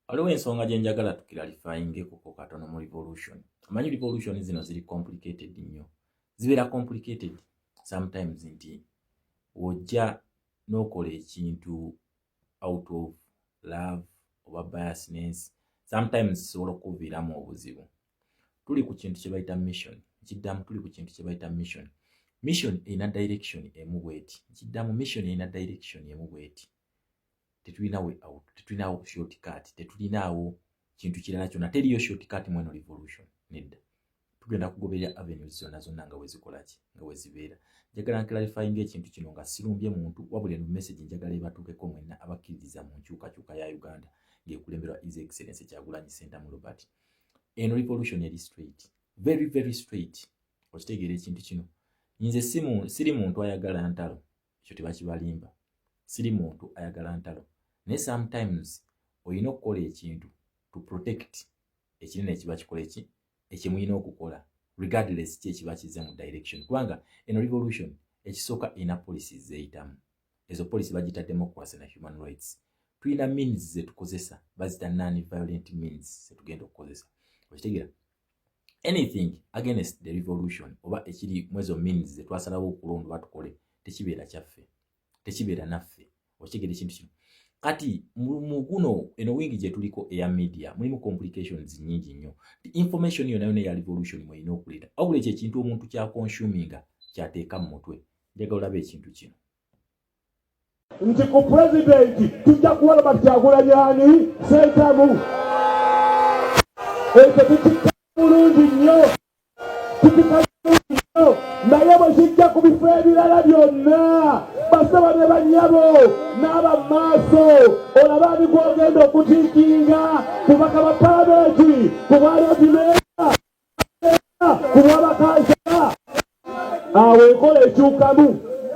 waliwo ensonga gye njagala tukiralifyingeko katono mu revolution. Amanyi revolution zino ziri complicated nnyo, zibeera complicated sometimes nti wojja n'okola ekintu out of love oba biasness, sometimes kisobola okuviiramu obuzibu. Tuli ku kintu kye bayita mission, kiddamu tuli ku kintu kye bayita mission. Mission erina direction emu bweti, kiddamu mission erina direction emu bweti. Tetulina way out, tetulinawo shortcut, tetulinawo kintu kirala kyonna, teriyo shortcut mweno revolution nedda. Tugenda kugoberera avenues zonna nga wezikola ki, nga wezibeera. Njagala clarifying ekintu kino nga sirumbye muntu, wabula eno message njagala ebatuukeko mwenna abakkiriza mu nkyukakyuka ya Uganda ng'ekulemberwa His Excellency Kyagulanyi Ssentamu Robert. Eno revolution eri straight, very very straight. Okitegeera ekintu kino, nze siri muntu ayagala ntalo, ekyo tebakibalimba. Siri muntu ayagala ntalo, naye sometimes olina okukola ekintu to protect ekinene ekiba kikola eki ekimulina okukola regardless ki ekiba kize mu direction. Kubanga eno revolution ekisooka ina policies zeyitamu, ezo policy bagita democracy na human rights. Tulina means zetukozesa, bazita non-violent means zetugenda okukozesa. Okitegeera, anything against the revolution oba ekiri mwezo means zetwasalawo okulonda batukole tekibeera kyaffe, tekibeera naffe. Okitegeera ekintu kino. Kati mu guno eno wingi gye tuliko eya media mulimu complications nyingi nnyo. Information yonna ya revolution mweyina okuleeta, wabula ekyo ekintu omuntu kya consuminga kyateeka mu mutwe. Njagala olabe ekintu kino nti ku president tujja kuwala Kyagulanyi Ssentamu. Ekyo tukikka bulungi nnyo, tukikka bulungi nnyo, naye bwe kijja ku bifo ebirala byonna basaba ne bannyabo n'abamaaso olaba ani gw'ogenda okutiikinga ku baka ba palamenti, ku bwalodimeeya, ku bwabakansala. Awo enkola ekyukamu.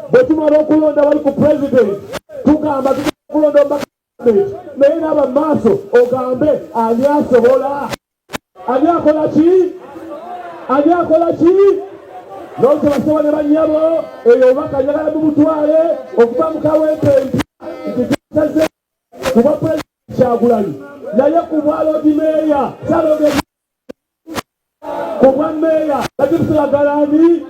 Bwe tumala okulonda bali ku president tugamba tukulonda omubaka naye n'abamaaso ogambe ani asobola, ani akola ki, ani akola ki. Nonse basaba ne bannyabo eyo obubaka njagala mumutwale okuva mu kawempe nti tusaze ku bwa president Kyagulanyi, naye ku bwa lodimeeya Salonge, ku bwa meeya Katibusalagalaani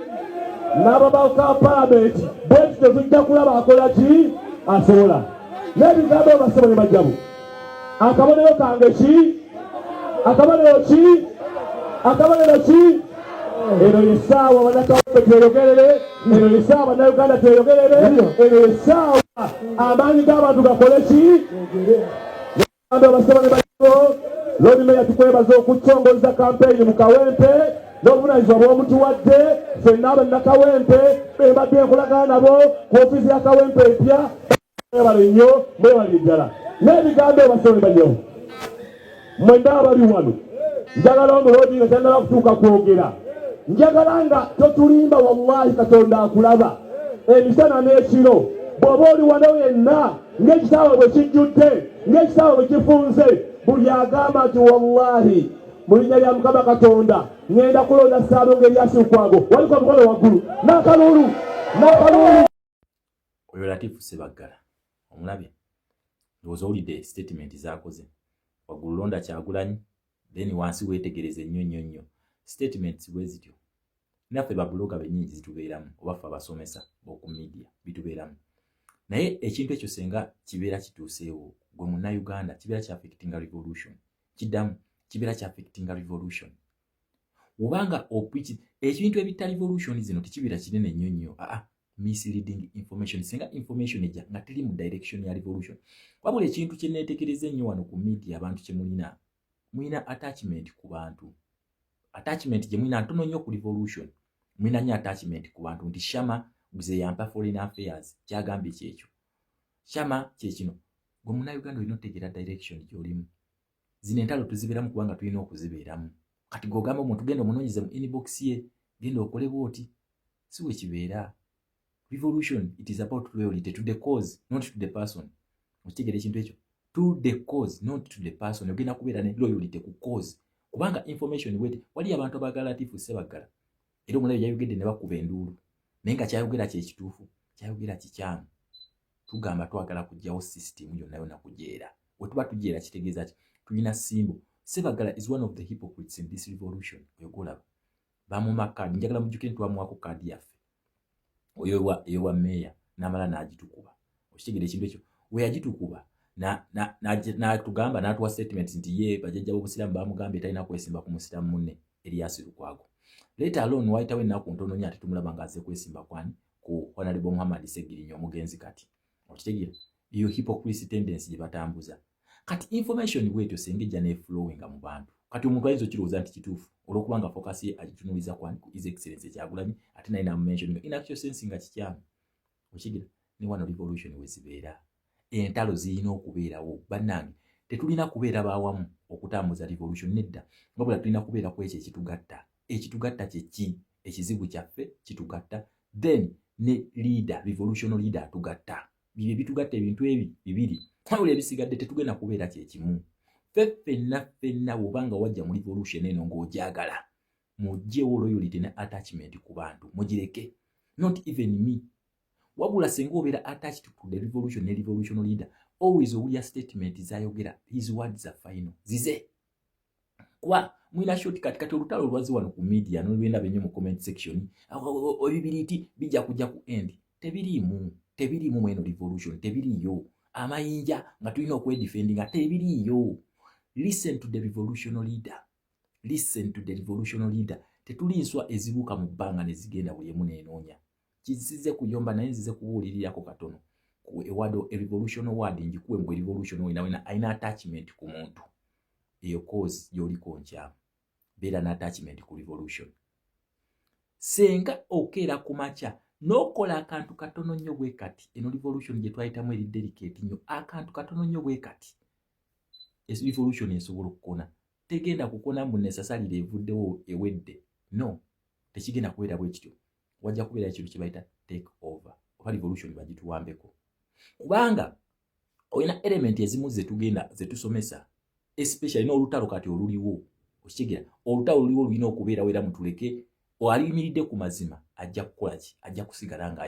n'ababaka palamenti bweti tetujja kulaba akola ki, asobola. N'ebigambo basaba ne bajjamu. Akabonero kange ki, akabonero ki, akabonero ki. Eno yessaawa bannakawempe tweyogerere, eno yessaawa bannayuganda tweyogerere, eno yessaawa amaanyi g'abantu gakole ki. N'ebigambo basaba ne bajjamu. Lodimeeya tukwebaza okucongoza kampeyini mu kawempe n'obuvunaanyizibwa bw'omutuwadde. Ffenna abannakawempe mbadde nkolagana nabo ku ofiisi ya kawempe empya. Mwebale nnyo, mwebale ddala. N'ebigambo basaba ne bajjamu. Mwenna abali wano njagala omulodi nga tannaba kutuuka kwogera, njagala nga totulimba, wallahi Katonda akulaba emisana n'ekiro. Bw'oba oli wano yenna ng'ekisaawe bwe kijjudde, ng'ekisaawe bwe kifunze, buli agamba nti wallahi mu linnya lya Mukama Katonda ngenda kulonda Ssaalongo Erias Lukwago, waliko omukono waggulu n'akalulu, n'akalulu. Oyo Latifu Ssebaggala omulabye, ndowooza owulidde statement z'akoze waggulu londa Kyagulanyi, then wansi weetegereze nnyo statements bwe zityo. Naffe babuloga bennyingi zitubeeramu, oba ffe abasomesa b'oku media bitubeeramu. Naye ekintu ekyo senga kibeera kituuseewo, gwe munnayuganda kibeera kya affecting revolution, kiddamu kibeera kya affecting revolution. Obanga ekintu ebita revolution zino tekibeera kinene nnyo, misleading information, senga information ejja nga teri mu direction ya revolution. Wabula ekintu kye neetekereza ennyo wano ku media abantu kye mulina attachment ku bantu. Attachment gye mulina ntono nnyo ku revolution, mulina nnyo attachment ku bantu. Nti Shama guze yampa foreign affairs kyagambye kyekyo. Shama kyekino, gwe munnayuganda olina otegeera direction gy'olimu. Zino entalo tuzibeeramu kubanga tulina okuzibeeramu. Kati gogamba omuntu genda omunoonyeze mu inbox ye, genda okole bw'oti, si bwe kibeera. Revolution, it is about loyalty to the cause, not to the person. Okitegeera ekintu ekyo, to the cause, not to the person. Ogenda kubeera ne loyalty ku cause. Kubanga information wete, wali abantu abagala Latifu Ssebaggala, era omulabe yayogedde ne bakuba enduulu, naye nga kyayogera kyekituufu, kyayogera kikyamu. Tugamba twagala kuggyawo system yonna kugyera. Bwe tuba tugyera kitegeeza ki? tulina Simbo. Sebagala is one of the hypocrites in this revolution. Oyogolaba bamuma kadi njagala mujjuke ntwamuwako kadi yaffe oyo ewa meya n'amala n'agitukuba. Okitegera ekintu ekyo we yagitukuba n'atugamba n'atuwa statement nti ye bajjajja b'obusiraamu bamugambye talina kwesimba ku musiraamu munne Erias Lukwago. Later alone wayitawo ennaku ntono nnyo ate tumulaba ng'azze kwesimba kwani ku Honorable Muhammad Segirinyo omugenzi kati. Okitegera iyo hypocrisy tendency gye batambuza. Kati information bwetyo sengejja n'eflowinga mu bantu. Kati omuntu ayinza okirowooza nti kituufu olw'okubanga focus ye agitunuuliza kwani ku His Excellency Kyagulanyi ate naye namumention in actual sense nga kikyamu. Okitegera ne wano revolution we zibeera. Entalo zirina okubeerawo bannange. Tetulina kubeera bawamu okutambuza revolution nedda. Wabula tulina kubeera ku ekyo ekitugatta. Ekitugatta kye ki? Ekizibu kyaffe kitugatta. Then ne leader, revolutionary leader atugatta. Bibye bitugatta ebintu ebi bibiri. Wabula ebisigadde tetugenda kubeera kye kimu. Ffenna bw'obanga wajja mu revolution eno ng'ojagala mujjewo loyalty ne attachment ku bantu mugireke. Not even me. Wabula senga obeera attached to the revolution ne revolutionary leader always owulya statement zayogera his words are final. Zize kuba mwina shortcut kati olutalo lwazi wano ku media n'olwenda benyo mu comment section ebibiriti bijja kujja ku end. Tebirimu mweno revolution tebiriyo. Amayinja nga tulina okwedefendinga tebiriyo. Listen to the revolutionary leader. Listen to the revolutionary leader. Tetulinswa ezibuka mu bbanga ne zigenda buli emu n'enoonya. Kizize kuyomba naye nzize kubuulirirako katono. Ku ewado a revolution word njikuwe mbwe revolution wena aina attachment ku muntu. Eyo cause yoliko nkyamu. Beera na attachment ku revolution. Senga okera kumacha nokola akantu katono nnyo bwe kati eno revolution gye twayitamu eri delicate nnyo akantu katono nnyo bwe kati revolution esobola okukona tegenda kukona mu necessarily evuddewo ewedde no tekigenda kubeera bwe kityo wajja kubeera ekintu kye bayita take over oba revolution bagituwambeko kubanga olina element ezimu zetusomesa especially n'olutalo kati oluliwo okitegera olutalo oluliwo lulina okubeera wera mutuleke oyimiridde ku mazima ajja kukola ki ajja kusigala nga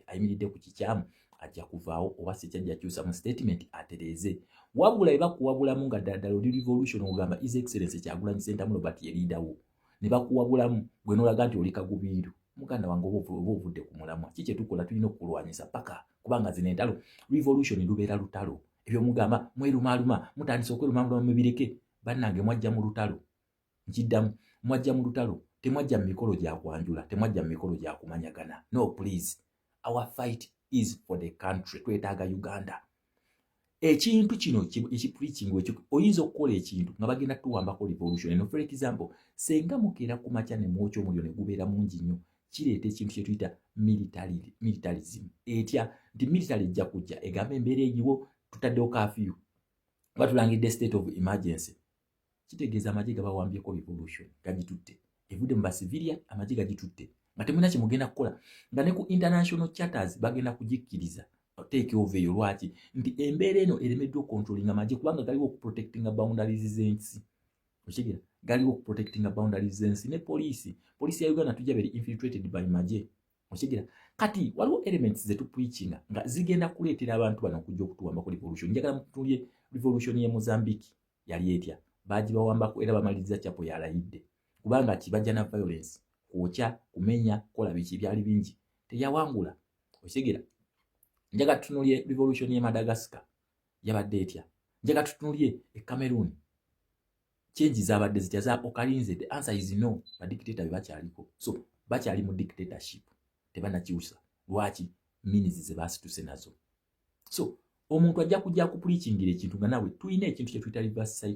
ayimiridde ku kikyamu ajja kuvaawo oba si kyajja kyusa mu statement atereeze wabula bakuwabulamu nga ddala oli revolution ogamba His Excellency Kyagulanyi Ssentamu Robert ye liidawo ne bakuwabulamu gwe n'olaga nti oli kagubiiru muganda wange oba ovudde ku mulamwa kiki tukola tulina okulwanyisa paka kubanga zino entalo revolution lubeera lutalo ebyo mugamba mwerumaaluma mutandise okwerumaaluma mubireke bannange mwajja mu lutalo nkiddamu mwajja mu lutalo temwajja mu mikolo gya kwanjula temwajja mu mikolo gya kumanyagana no please our fight is for the country twetaaga Uganda ekintu kino ekipreaching ekyo oyinza okukola ekintu nga bagenda tuwambako revolution eno for example senga mukeera ku makya ne mwokyo omuliro ne gubeera mungi nnyo kireeta ekintu kye tuyita militarism etya nti military ejja kujja egamba embeera egiwo tutaddewo kafyu batulangidde state of emergency kitegeeza amagye gabawambyeko revolution gagitutte evudde mu basivilia amagye gagitutte nga temulina kye mugenda kukola nga ne ku international charters bagenda kugikkiriza take over eyo lwaki nti embeera eno eremeddwa okontrolinga amagye kubanga galiwo okuprotectinga boundaries z'ensi okitegeera galiwo okuprotectinga boundaries z'ensi ne poliisi ya Uganda tujja beri infiltrated by magye okitegeera kati waliwo elements zetupreachinga nga zigenda kuleetera abantu bano okujja okutuwambako revolution njagala mutulye revolution ye Mozambique yali etya bagibawambako era bamaliriza chapo yalayidde kubanga kibajja na violence kwokya kumenya kola biki byali bingi teyawangula okitegeera njaga tutunulye revolution ye Madagascar yabadde etya njaga tutunulye e Cameroon change zabadde zitya za okalinze the answer is no ba dictator bacyaliko so bakyali mu dictatorship tebanakiusa lwaki minizi ze basituse nazo so omuntu ajja kujja ku preachingira ekintu nga nawe tulina ekintu kye tuyita reverse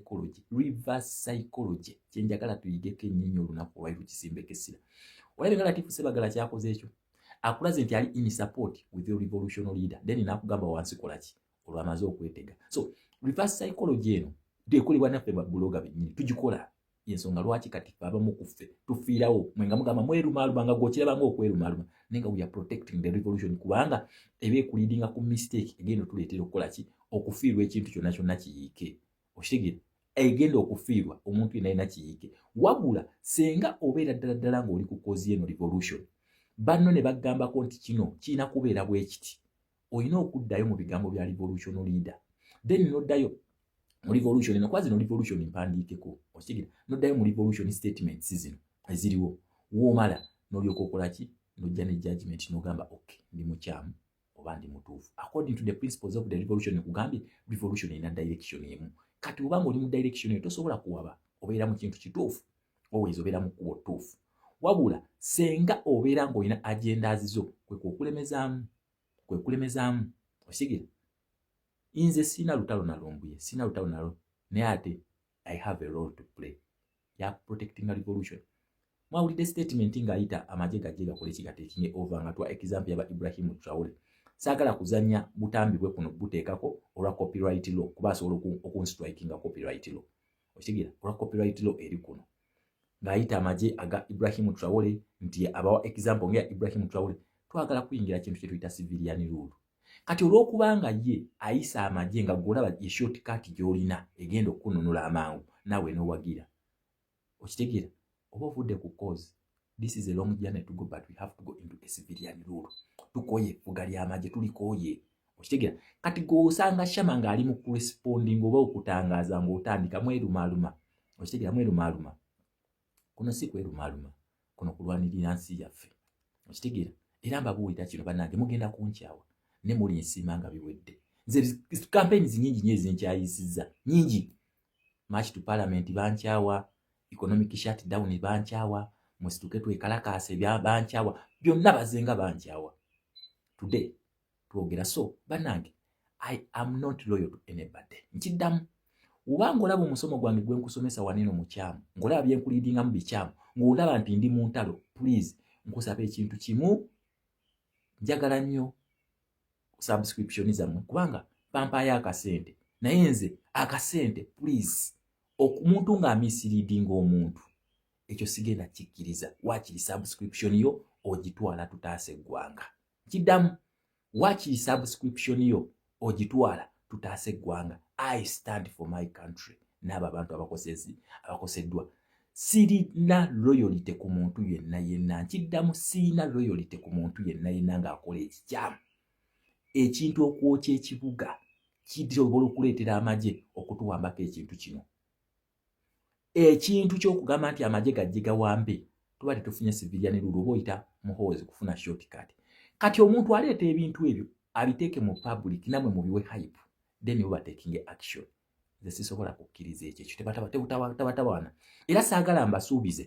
psychology kyenjagala tuyigeko ennyo olunaku olwali tukisimbekesera olabye nga Latifu Ssebaggala kyakoze ekyo akulaze nti ali in support with the revolutionary leader then nakugamba wansi kola ki olwamaze okwetega so reverse psychology eno tekolebwa naffe babbuloga bennyini tugikola yensonga lwaki kati abamu kuffe tufiirawo mwenga mugamba mwerumaaluma nga gwokirabanga okwerumaaluma nenga we are protecting the revolution kubanga ebeekuliidinga ku mistake egenda tuleetera okukola ki okufiirwa ekintu kyonna kyonna kiyiike okitegeera egenda okufiirwa omuntu yenna yena kiyiike wabula senga obeera ddala ng'oli ku kozi eno revolution banno ne bagambako nti kino kirina kubeera bwe kiti olina okuddayo mu bigambo bya revolution leader then noddayo mu revolution eno kwazi no revolution mpandiikeko okitegera noddayo mu revolution statements zino eziriwo woomala n'olyoka okola ki n'ojja ne judgment n'ogamba okay ndi mukyamu oba ndi mutuufu according to the principles of the revolution nekugambye revolution erina direction emu kati obanga oli mu direction eyo tosobola kuwaba obeera mu kintu kituufu always obeera mu kkubo ttuufu wabula senga obeera ng'olina agendas zo kwe kulemezaamu okitegera inze sina lutalo nalumbuye sina lutalo nalo naye ate I have a role to play ya protecting a revolution mwawulidde statement ng'ayita amagye gajje gakole kigateekinge over nga twa example yaba Ibrahim Traore saagala kuzanya butambi bwe kuno buteekako olwa copyright law kuba asobola okunstrikinga copyright law okitegera olwa copyright law eri kuno ng'ayita amagye aga Ibrahim Traore nti abawa example ng'eya Ibrahim Traore twagala kuyingira kintu kye tuyita civilian rule kati olw'okubanga ye ayisa amagye nga gw'olaba ye shortcut gy'olina egenda okukununula amangu naawe n'owagira okitegera oba ovudde ku cause this is a long journey to go but we have to go into a civilian rule tukoye effuga ly'amagye tulikooye okitegera kati gw'osanga Shama ng'ali mu corresponding oba okutangaaza ng'otandika mwerumaaluma okitegera mwerumaaluma kuno si kwerumaaluma kuno kulwanirira nsi yaffe okitegera era mbabuulira kino bannange mugenda kunkyawa ne muli nsiima nga biwedde nze campaigns nyingi nnyo ezinkyayisizza nyingi march to parliament bankyawa economic shutdown bankyawa musituke twekalakaase bankyawa byonna bazenga bankyawa today twogera so bannange I am not loyal to anybody nkiddamu obanga olaba omusomo gwange gwe nkusomesa waneno mu kyamu ng'olaba bye nkuliidingamu bikyamu ng'olaba nti ndi mu ntalo please nkusaba ekintu kimu njagala nnyo subscription zammwe kubanga pampaayo akasente naye nze akasente please omuntu ng'amisiriidinga omuntu ekyo sigenda kikkiriza waakiri subscription yo ogitwala tutaasa eggwanga kiddamu waakiri subscription yo ogitwala tutaasa eggwanga I stand for my country n'abo abantu abakoseddwa sirina loyalty ku muntu yenna nkiddamu sirina loyalty ku muntu yenna ng'akola ekikyamu ekintu okwokya ekibuga kisobola okuleetera amagye okutuwambako ekintu kino ekintu ky'okugamba nti amagye gajje gawambe tuba tetufunye civilian rule oba oyita muhoozi kufuna shortcut kati omuntu aleeta ebintu ebyo abiteeke mu public namwe mubiwe hype then oba taking action nze sisobola kukkiriza ekyo tabatabaana era saagala mbasuubize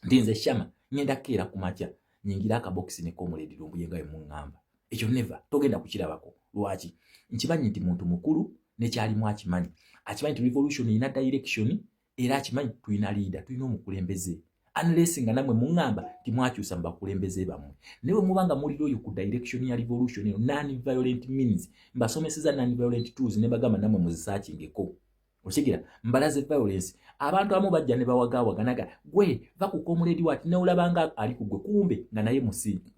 ndi nze Shama ngenda kukeera ku makya nyingira akabokisi ne comrade Lumbuye nga emuŋŋamba ekyo never togenda kukirabako lwaki nkimanyi nti muntu mukulu nekyalimu akimanyi nti revolution erina direction era akimanyi tulina leader tulina omukulembeze unless nga namwe muŋŋamba timwakyusa mu bakulembeze bammwe naye bwe mubanga muli oyo ku direction ya revolution eno non-violent means mbasomeseza non-violent tools ne bagamba namwe muzisaakingeko okitegera mbalaze violence abantu abamu bajja ne bawagaawaganaga gwe va ku comrade wati neolabanga ali ku gwe kumbe nga naye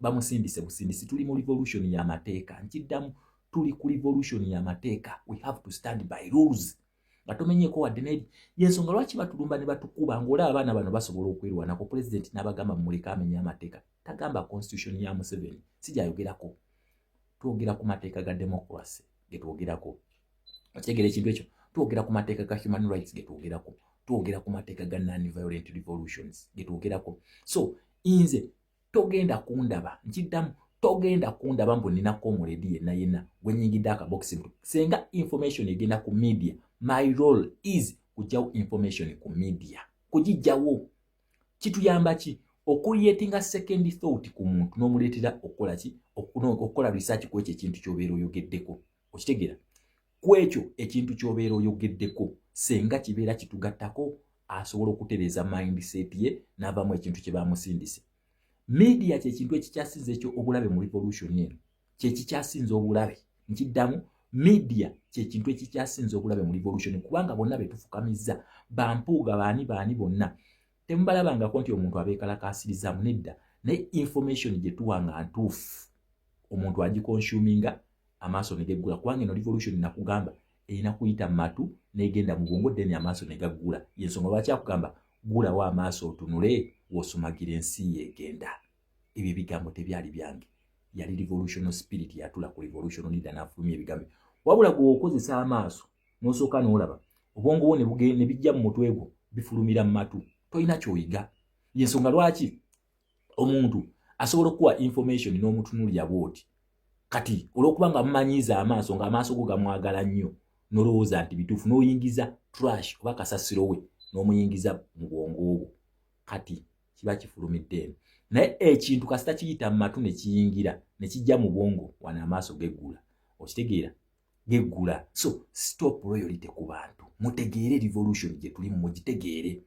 bamusindise busindisi tuli mu revolution y'amateeka nkiddamu tuli ku revolution y'amateeka we have to stand by rules nga tomenyeeko wadde neri yensonga lwaki batulumba ne batukuba ng'olaba abaana bano basobola okwerwanako pulezidenti n'abagamba mumuleke amenya amateeka tagamba constitution ya Museveni sijayogerako twogera ku mateeka ga democracy getwogerako okitegera ekintu ekyo twogera ku mateeka ga human rights getwogerako twogera ku mateeka ga non-violent revolutions getwogerako so inze togenda kundaba nkiddamu togenda kundaba mbu nina comrade yenna gwe nyingidde akabokisi senga information egenda ku media my role is kujjawo information ku media kugijjawo kituyamba ki okuyetinga second thought ku muntu n'omuleetera okukola ki okukola research ku ekyo ekintu ky'obeera oyogeddeko okitegera ku ekyo ekintu ky'obeera oyogeddeko senga kibeera kitugattako asobola okutereeza mindset ye n'avaamu ekintu kye bamusindise media kyekintu ekikyasinze ekyo obulabe mu revolution eno kyekikyasinze obulabe nkiddamu media kyekintu ekikyasinze obulabe mu revolution kubanga bonna betufukamizza bampuuga baani bonna temubalabangako nti omuntu abeekalakaasirizaamu nedda naye information gye tuwa nga ntuufu omuntu agikonsuminga amaaso ne geggula kubanga eno revolution nakugamba erina kuyita mu matu n'egenda mu bwongo ddeni amaaso ne gaggula yensonga lwaki akugamba gulawo amaaso otunule w'osumagira ensi yeegenda ebyo ebigambo tebyali byange yali revolutional spirit yatula ku revolution leader n'afulumya ebigambo wabula gwe okozesa amaaso n'osooka n'olaba obwongo bwo ne bijja mu mutwe gwo bifulumira mu matu toyina kyoyiga. Yensonga lwaki omuntu asobola okuwa information n'omutunulira bwoti kati olwokuba nga mumanyiiza amaaso ng'amaaso go gamwagala nnyo n'olowooza nti bituufu n'oyingiza trash oba kasasiro we n'omuyingiza mu bwongo obwo kati kiba kifulumidde eno. Naye ekintu kasita kiyita mu matu ne kiyingira ne kijja mu bwongo wana amaaso geggula. Okitegeera? Geggula. So stop loyalty ku bantu. Mutegeere revolution gye tulimu mugitegeere.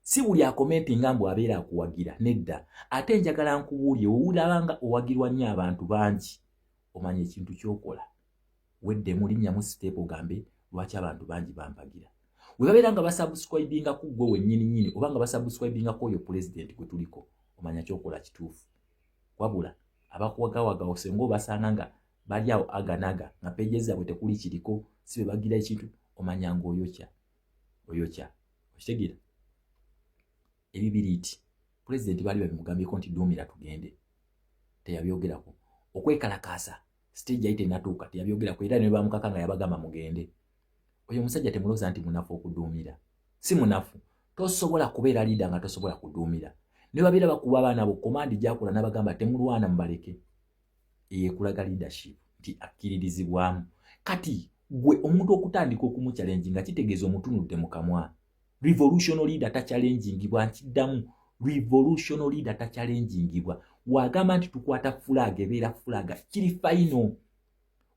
Si buli akomenti nga mbu abeera akuwagira nedda. Ate njagala nkubuulye owulabanga owagirwa nnyo abantu bangi omanya ekintu ky'okola. Wedde mulinnya mu step ogambe lwaki abantu bangi bampagira. We babeera nga basubscribinga ku gwe wennyini oba nga basubscribinga ku oyo president gwe tuliko omanya ky'okola kituufu. Wabula abakuwagawaga osenga obasanga nga bali awo aganaga nga peje zaabwe tekuli kiriko si be bagira ekintu omanya nga oyokya. Okitegeera? Ebibiriiti president bali babimugambyeko nti duumira tugende teyabyogerako. Okwekalakaasa stage yayite natuuka teyabyogerako era ne bamukaka nga yabagamba mugende. Oyo musajja temuloza nti munafu okuduumira. Si munafu. Tosobola kubeera leader nga tosobola kuduumira. Ne babeera bakuba abaana bo komandi gyakola n'abagamba temulwana mubaleke. Kulaga leadership nti akkiririzibwamu. Kati gwe omuntu okutandika okumuchallenge nga kitegeeza omutunudde mu kamwa. Revolutionary leader takyalengingibwa nkiddamu. Revolutionary leader takyalengingibwa. Wagamba nti tukwata flag ebeera flag kiri final.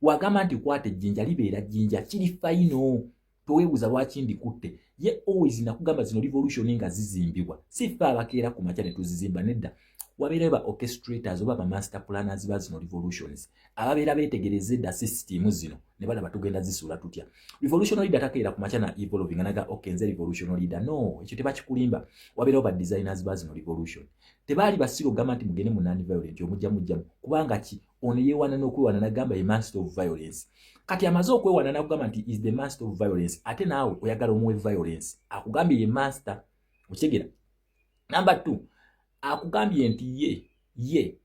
Wagamba nti kwata ejjinja libeera jjinja kiri final. Toweebuza lwaki ndikutte. Ye always nakugamba zino revolution nga zizimbibwa. Si ffe abakeera ku makya ne tuzizimba nedda. Wabeera ba orchestrators oba ba master planners ba zino revolutions. Ababeera beetegereza edda system zino ne balaba tugenda zisuula tutya. Revolutionary leader takeera ku makya na evolving anaga nze revolutionary leader. No, ekyo tebakikulimba. Wabeera ba designers ba zino revolution. Tebaali basiro gamba nti mugende mu non-violent omujja kubanga ki ono yeewana n'okwewana nagamba ye master of violence. Kati amaze okwewana nakugamba nti is the master of violence ate naawe oyagala omuwe violence akugambye ye master. Okitegeera? Number 2 akugambye nti ye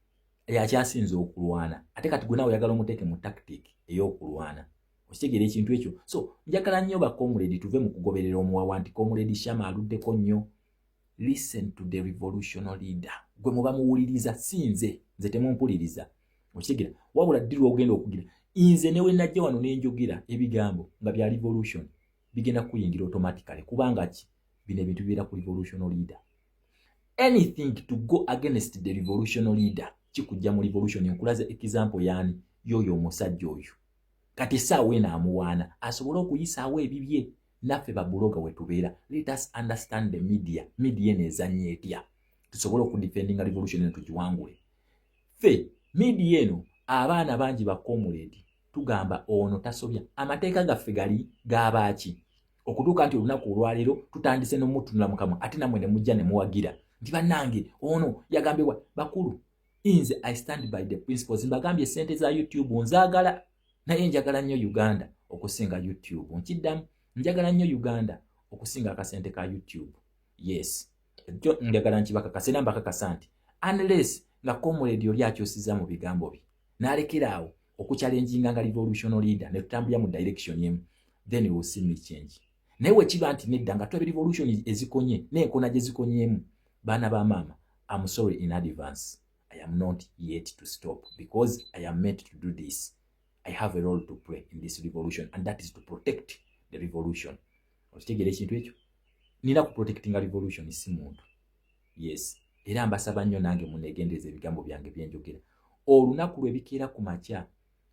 yakyasinze okulwana ate kati gwe naawe oyagala omuteeke mu tactic ey'okulwana. Okitegeera ekintu ekyo? So njagala nnyo ba comrade tuve mu kugoberera omuwawa nti comrade Shama aluddeko nnyo. Listen to the revolutionary leader. Gwe muba muwuliriza sinze nze temumpuliriza. Okitegeera? Wabula ddirwa ogenda okugira inze newe najja wano n'enjogera ebigambo nga bya revolution bigenda kuyingira automatically kubanga ki bino ebintu bibeera ku revolutionary leader. Anything to go against the revolutionary leader kikujja mu revolution. Nkulaze example yani yoyo omusajja oyo kati saawe naamuwaana asobole okuyisaawo ebibye naffe babuloga we tubeera. Let us understand the media neezannya etya tusobole okudefendinga revolution eno tugiwangule. Ffe media eno abaana bangi ba comrade tugamba ono tasobya amateeka gaffe gali gabaaki okutuuka nti olunaku olwaleero tutandise n'omutunula mu kamwa ate namwe ne mujja ne muwagira nti bannange ono yagambibwa. Bakulu inze I stand by the principles. Mbagambye sente za YouTube nzaagala naye njagala nnyo Uganda okusinga YouTube. Nkiddamu njagala nnyo Uganda okusinga akasente ka YouTube. Yes njagala nkibakakase nambakakasa nti unless nga comrade oli akyosiza mu bigambo bye n'alekeraawo okuchallenginga nga revolutionary leader ne tutambulira mu direction yemu then we will see me change. Naye wekiba nti nedda nga twabe revolution ezikonye n'enkona gye zikonyemu baana ba mama I'm sorry in advance. I am not yet to stop because I am meant to do this. I have a role to play in this revolution and that is to protect the revolution. Okitegeera ekintu ekyo? Nina ku protecting a revolution si muntu. Yes. Era mbasaba nnyo nange muneegendereza ebigambo byange byenjogera. Olunaku lwebikeera ku makya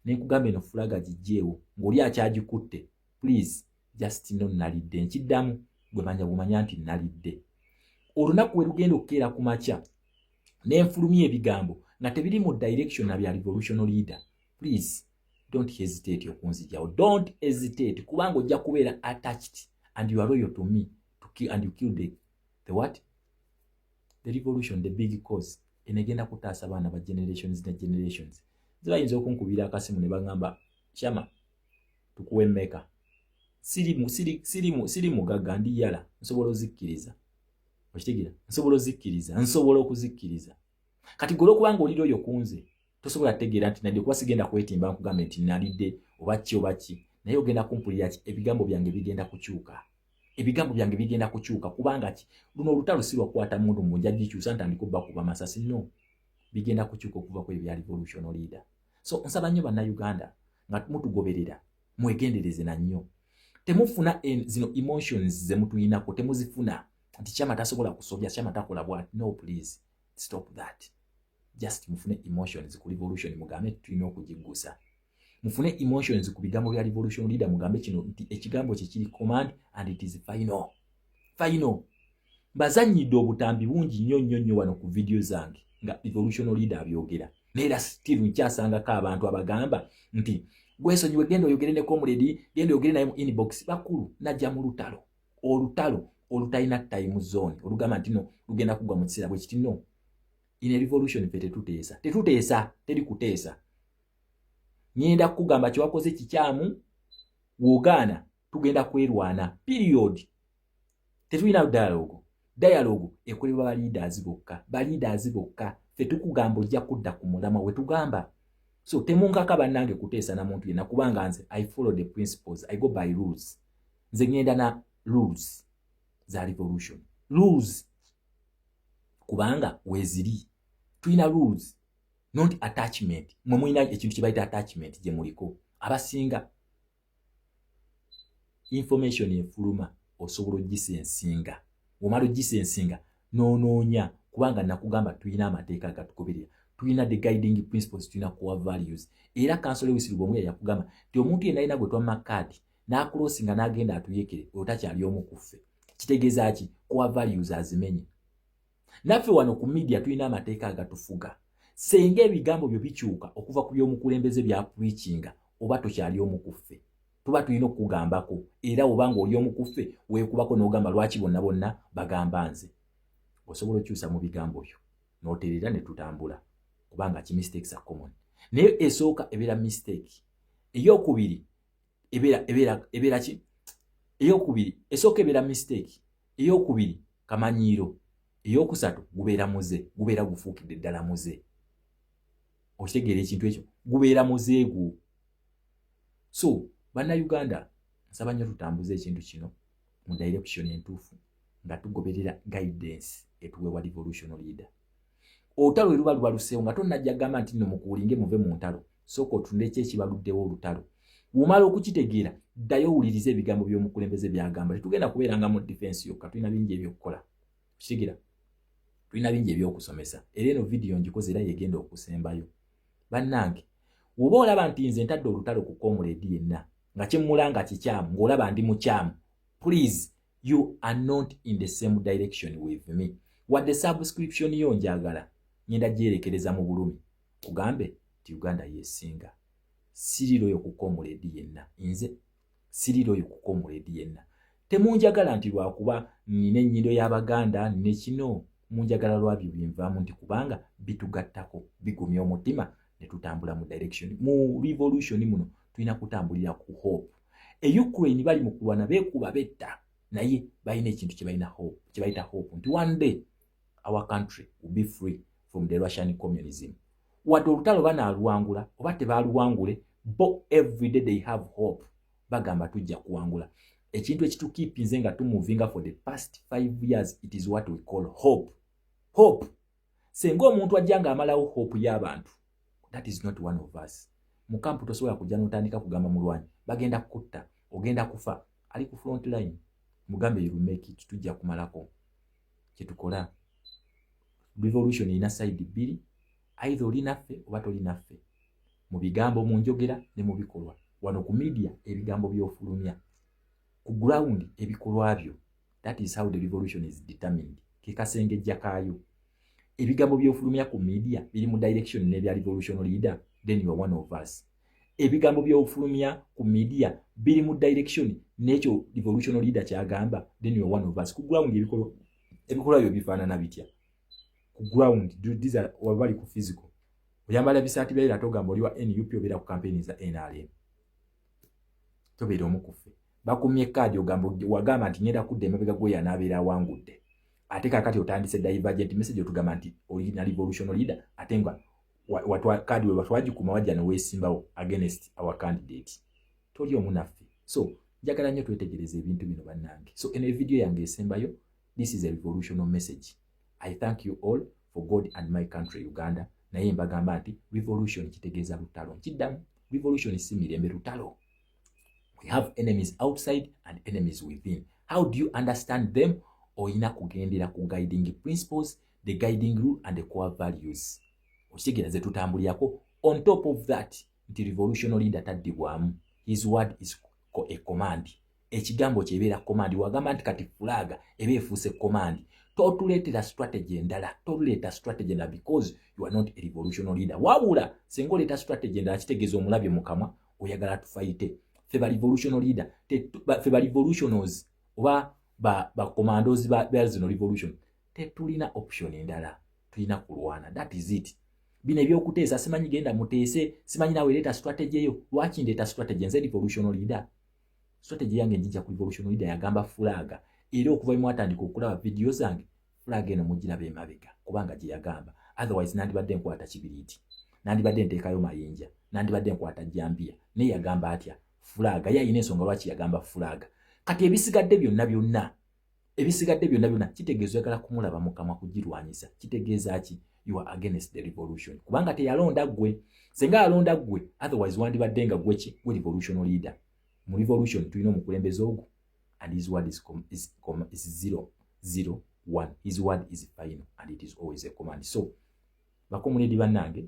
ne nkugamba eno fulaga gijjeewo ng'oli akyagikutte please just know nalidde. Nkiddamu gwe manya bumanya nti nalidde. Olunaku we lugenda okukeera ku makya ne nfulumya ebigambo nga tebiri mu direction na bya revolutionary leader please don't hesitate okunzijawo. Don't hesitate kubanga ojja kubeera attached and you are loyal to me to kill and you kill the what? The revolution, the big cause. Enegenda kutaasa abaana ba generations ne generations. Zibayinza okunkubira akasimu ne bagamba Shama tukuwe mmeka. Siri mugagga ndi yala nsobola ozikkiriza. Okitegeera? Nsobola okuzikkiriza. Kati golo kubanga oli loyo kunze tosobola tegeera nti nadde kuba sigenda kwetimba nkugamba nti nalidde oba ki naye ogenda kumpulira ki ebigambo byange bigenda kukyuka. ebigambo byange bigenda kukyuka kubanga ki luno olutalo si lwakwata muntu munja gikyusa ntandika okuba masasi no bigenda kukyuka okuva ku ebya revolutionary leader. So nsaba nnyo bannayuganda nga mutugoberera mwegendereze na nnyo temufuna zino emotions ze mutuyinako temuzifuna nti kyama tasobola kusobya kyama takola bwati. No, please stop that. Just mufune emotions ku revolution mugambe tulina okugigusa. Mufune emotions ku bigambo bya revolution leader mugambe kino nti ekigambo kye kiri command and it is final. Final. Bazanyidde obutambi bungi nnyo wano ku video zange nga revolution leader abyogera. Neera still nkyasangako abantu abagamba nti gwesonyiwe genda oyogere ne comrade genda oyogere naye mu inbox bakulu najja mu lutalo. Olutalo olutalina time zone olugamba nti no lugenda kugwa mu kiseera bwe kiti no. In a revolution fete tetuteesa teri kuteesa. Nyenda kugamba kiwakoze kikyamu wogaana tugenda kwerwana period. Tetulina dialogue ekolebwa ba leaders bokka fe tukugamba ojja kudda ku mulama we tugamba. So temunkaka bannange kuteesa na muntu yenna kubanga nze I follow the principles, I go by rules. Nze ngenda na rules za revolution. Rules kubanga weziri tulina rules not attachment. Mwe mulina ekintu kye bayita attachment gye muliko abasinga information efuluma osobola ogisensinga. Omala ogisensinga n'onoonya kubanga nakugamba tulina amateeka agatugoberera, tulina the guiding principles, tulina core values. Era kansole wisirwa omwe yakugamba ti omuntu yenna alina gwe twamma kadi n'akulosinga n'agenda atuyekere otakyali omu kuffe. Kitegeeza ki? Core values azimenye. Naffe wano ku media tulina amateeka agatufuga. Senga ebigambo byo bikyuka okuva ku by'omukulembeze bya preachinga oba tokyali omu kuffe. Tuba tulina okugambako era obanga oli omu kuffe weekubako n'ogamba lwaki bonna bagamba nze. Osobola okyusa mu bigambo byo n'otereera ne tutambula kubanga ki mistakes are common. Naye esooka ebeera mistake. Eyokubiri ebeera ki? Eyokubiri esooka ebeera mistake. Eyokubiri kamanyiiro. Eyokusatu gubeera muze, gubeera gufuukidde ddala muze. Okitegeera ekintu ekyo gubeera muzeegu. So bannayuganda nsaba nnyo tutambuze ekintu kino mu direction entuufu nga tugoberera guidance etuweebwa revolution leader. Olutalo luba lubaluseewo nga tonnajja gamba nti nno mukuulinge muve mu ntalo sooka otunde ki ekibaluddewo olutalo. Bw'omala okukitegeera ddayo owulirize ebigambo by'omukulembeze byagamba. Tetugenda kubeeranga mu defense yokka, tulina bingi ebyokukola. Kitegeera tulina bingi ebyokusomesa era eno video ngikoze era yegenda okusembayo. Bannange woba olaba nti nze ntadde olutalo ku comrade yenna nga kyemmulanga kikyamu ng'olaba ndi mukyamu, please you are not in the same direction with me. Wadde subscription yo njagala ngenda gyerekereza mu bulumi kugambe ti Uganda yesinga. Siriroyo ku comrade yenna, nze siriroyo ku comrade yenna. Temunjagala nti lwakuba nina ennyindo y'Abaganda nine kino, munjagala lwabyo binvaamu nti kubanga bitugattako bigumya omutima ne tutambula mu direction. Mu revolution muno tulina kutambulira ku hope. Ukraine bali mu kulwana beekuba betta naye balina ekintu kye balina hope, kye bayita hope nti one day our country will be free from the Russian communism. Wadde olutalo banaaluwangula oba tebaaluwangule bo every day they have hope bagamba tujja kuwangula. Ekintu ekitukiipinze nga tumuvinga for the past 5 years, it is what we call hope. Hope. Senga omuntu ajja nga amalawo hope y'abantu, that is not one of us. Mukampu tosobola kujja n'otandika kugamba mulwanyi bagenda kutta, ogenda kufa, ali ku front line. Mugambe you make it, tujja kumalako. Kyetukola. Revolution ina side bbiri, either oli naffe oba toli naffe. Mu bigambo, mu njogera ne mu bikolwa. Wano ku media ebigambo by'ofulumya, ku ground ebikolwa byo. That is how the revolution is determined. Kekasengejja kaayo. Ebigambo by'ofulumya ku media biri mu direction n'ebya revolution leader, then you are one of us. Ebigambo by'ofulumya ku media biri mu direction n'ekyo revolution leader kyagamba, then you are one of us. Ku ground ebikolwa byo bifaanana bitya? Ku ground these are wabali ku physical. Oyambala bisaati bya togamba oli wa NUP obeera ku campaign za NRM. Tobeera omukuffe. Bakumye kadi wagamba nti ngenda kudda emabega gwe yanaabeera awangudde. Ate kakati otandise divergent message otugamba nti olina revolution leader ate nga watwa kadi we batwagikuma wajja ne weesimbawo against our candidate. Toli omu naffe. So njagala nnyo twetegereza ebintu bino bannange. So eno video yange esembayo, this is a revolutionary message. I thank you all for God and my country Uganda. Naye mbagamba nti revolution kitegeeza lutalo. Kiddamu revolution si mirembe, lutalo. We have enemies outside and enemies within. How do you understand them? Oyina kugendera ku guiding principles, the guiding rule and the core values. Osigera ze tutambuliyako. On top of that, nti revolutionary leader taddibwamu. His word is a command. Ekigambo kyebeera command. Wagamba nti kati fulaga ebe efuuse command. Totuleetera strategy endala. Totuleeta strategy endala because you are not a revolutionary leader. Wabula senga oleeta strategy endala kitegeeza omulabye mu kamwa oyagala tufayite. Feba revolutionary leader. Feba revolutionaries oba ba commandos ba zino revolution. Tetulina option endala. Tulina kulwana. That is it. Bine ebyokuteesa simanyi genda muteese, simanyi nawe leeta strategy eyo. Lwaki ndeeta strategy nze revolutionary leader? Strategy yange njija ku revolutionary leader yagamba fulaga. Era okuva mu atandika okulaba video zange, fulaga eno mugiraba emabega kubanga gye yagamba. Otherwise nandibadde nkwata kibiriiti. Nandibadde nteekayo mayinja. Nandibadde nkwata jambia. Ne yagamba atya fulaga. Yayina ensonga lwaki yagamba fulaga. Kati ebisigadde byonna kitegeeza oyagala kumulaba mu kamwa kugirwanyisa. Kitegeeza ki? You are against the revolution. Kubanga teyalonda gwe. Senga alonda gwe, otherwise wandibadde nga gwe ki? Gwe revolutionary leader. Mu revolution tulina omukulembeze ogwo. And his word is 001. His word is final and it is always a command. So, bakomuledi bannange,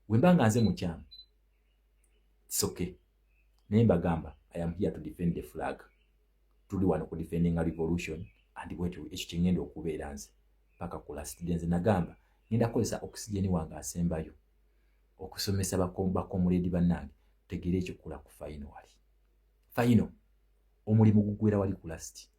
wembanga nze mukyamu. It's okay. Naye mbagamba, I am here to defend the flag. Tuli wano ku defending a revolution and ekyo kingenda okubeera nze. Paka ku last day nze nagamba, ngenda kukozesa oxygen wange asembayo. Okusomesa bakomuledi bannange, tegere ekyo kula ku final wali. Final. Omulimu gugwera wali ku last.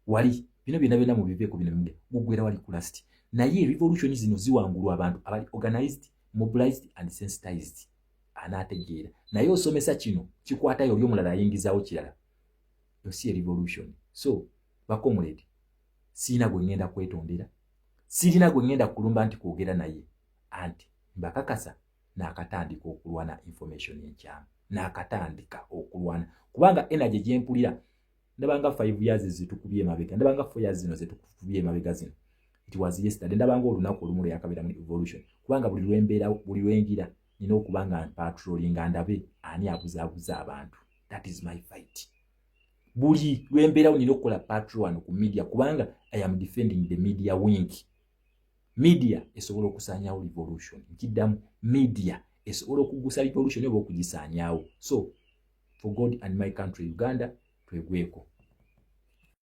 Wali bino byonna mu biveeko bino bimwe gugwera wali ku last. Naye revolution zino ziwangulwa abantu abali organized, mobilized and sensitized. Anategeera. Naye osomesa kino kikwatayo oli omulala ayingizaawo kirala. Yo si revolution. So bakomuledi, sina gwe ngenda kwetondera. Sirina gwe ngenda kulumba nti kwogera naye. Anti mbakakasa n'akatandika okulwana information enkyamu. N'akatandika okulwana. Kubanga energy gyempulira ndabanga 5 years zitukubye mabega. Ndabanga 4 years zino zitukubye mabega zino. It was yesterday. Ndabanga olunaku olumu yakabera mu evolution. Kubanga buli lwengira nina okubanga patrolling ndabe ani abuzabuza abantu. That is my fight. Buli lwembeerawo nina okukola patrol wano ku media kubanga I am defending the media wing. Media esobola okusaanyawo revolution. Nkiddamu media esobola okugusa revolution oba okugisaanyawo. So for God and my country Uganda, twegweko.